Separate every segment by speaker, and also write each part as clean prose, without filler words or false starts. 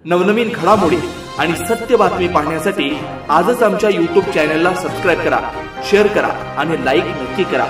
Speaker 1: नवनवीन घडामोडी आणि सत्य बातमी पाहण्यासाठी आजच आमच्या YouTube चॅनलला सबस्क्राइब करा, शेअर करा आणि लाईक नक्की करा।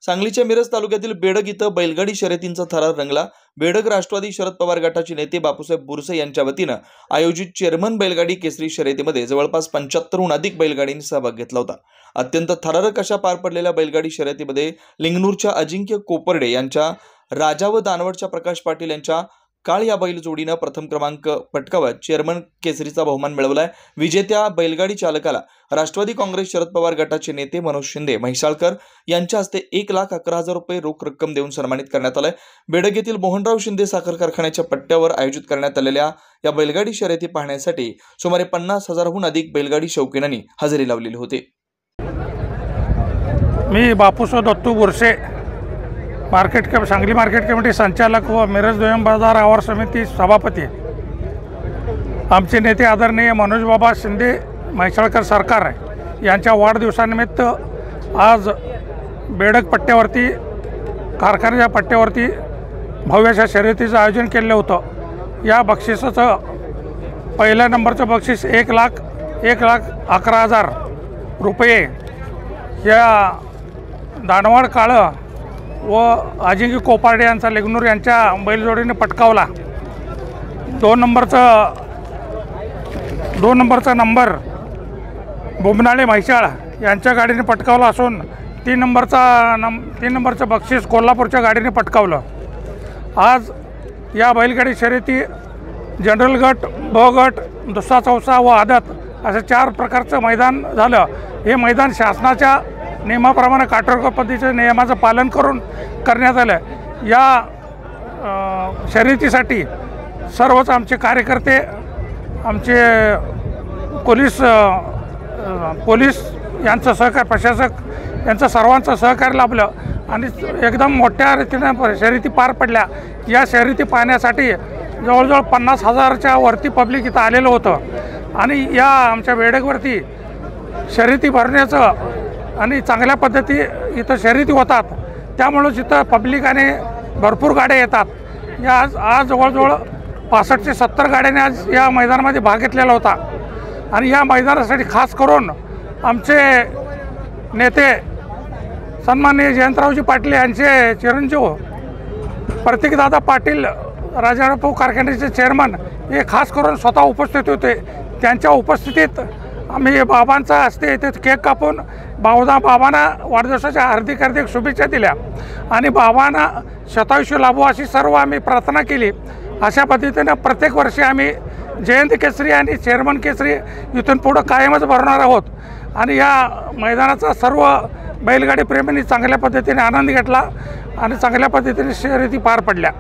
Speaker 2: सांगलीच्या मिरज तालुक्यातील बेडग इथं बैलगाडी शर्यतींचा थरार रंगला। बेडग राष्ट्रवादी शरद पवार गटाचे नेते बापूसाहेब बुरसे यांच्या वतीनं आयोजित चेअरमन बैलगाडी केसरी शर्यतीमध्ये जवळपास 75हून अधिक बैलगाडींनी सहभाग घेतला होता। अत्यंत थरारक अशा पार पडलेल्या बैलगाडी शर्यतीमध्ये लिंगनूरच्या अजिंक्य कोपर्डे यांच्या राजा व दानवडच्या प्रकाश पाटील यांच्या काळ या बैल जोडीनं प्रथम क्रमांक पटकावत चेअरमन केसरीचा बहुमान मिळवलाय। विजेत्या बैलगाडी चालकाला राष्ट्रवादी काँग्रेस शरद पवार गटाचे नेते मनोज शिंदे म्हैसाळकर यांच्या हस्ते 1,11,000 रुपये रोख रक्कम देऊन सन्मानित करण्यात आलंय। बेडग येथील मोहनराव शिंदे साखर कारखान्याच्या पट्ट्यावर आयोजित करण्यात आलेल्या या बैलगाडी शर्यती पाहण्यासाठी सुमारे 50,000हून अधिक बैलगाडी शौकीनांनी हजेरी लावलेली होती।
Speaker 3: मी बापूसाहेब दत्तू बुरसे सांगली मार्केट कमिटी संचालक व मिरज दुय्यम बाजार आवार समिती सभापती। आमचे नेते आदरणीय मनोज बाबा शिंदे म्हैसाळकर सरकार यांच्या वाढदिवसानिमित्त आज बेडग पट्ट्यावरती कारखान्याच्या पट्ट्यावरती भव्यशा शर्यतीचं आयोजन केलं होतं। या बक्षिसाचं पहिल्या नंबरचं बक्षीस 1,11,000 रुपये या दानवाड काळं व अजिंक्य कोपर्डे यांचा लिंगनूर यांच्या बैलजोडीने पटकावला। दोन नंबरचा नंबर बुमनाळे म्हैसाळ यांच्या गाडीने पटकावला असून 3 नंबरचं बक्षीस कोल्हापूरच्या गाडीने पटकावलं। आज या बैलगाडी शर्यती जनरल गट, ब गट, दुसरा, चौसा व आदत असे 4 प्रकारचं मैदान झालं। हे मैदान शासनाच्या नियमाप्रमाणे काटेकोर पद्धतीच्या नियमाचं पालन करून करण्यात आलं। या शर्यतीसाठी सर्वच आमचे कार्यकर्ते, आमचे पोलीस यांचं सहकार्य, प्रशासक यांचं सर्वांचं सहकार्य लाभलं आणि एकदम मोठ्या रीतीनं शर्यती पार पडल्या। या शर्यती पाहण्यासाठी जवळजवळ 50,000च्या वरती पब्लिक इथं आलेलं होतं आणि या आमच्या बेडगवरती शर्यती भरण्याचं आणि चांगल्या पद्धती इथं शर्यती होतात, त्यामुळंच इथं पब्लिकाने भरपूर गाड्या येतात। आज जवळजवळ 65 ते 70 गाड्यांनी आज या मैदानामध्ये भाग घेतलेला होता आणि या मैदानासाठी खास करून आमचे नेते सन्माननीय जयंतरावजी पाटील यांचे चिरंजीव प्रतीकदादा पाटील राजारामभाऊ कारखान्याचे चेअरमन हे खास करून स्वतः उपस्थित होते। त्यांच्या उपस्थितीत आम्ही बाबांचा हस्ते इथे केक कापून बाबांना वाढदिवसाच्या हार्दिक शुभेच्छा दिल्या आणि बाबांना शतायुष्य लाभो अशी सर्व आम्ही प्रार्थना केली। अशा पद्धतीनं प्रत्येक वर्षी आम्ही जयंती केसरी आणि चेअरमन केसरी इथून पुढं कायमच भरणार आहोत आणि या मैदानाचा सर्व बैलगाडी प्रेमींनी चांगल्या पद्धतीने आनंद घेतला आणि चांगल्या पद्धतीने शर्यती पार पडल्या।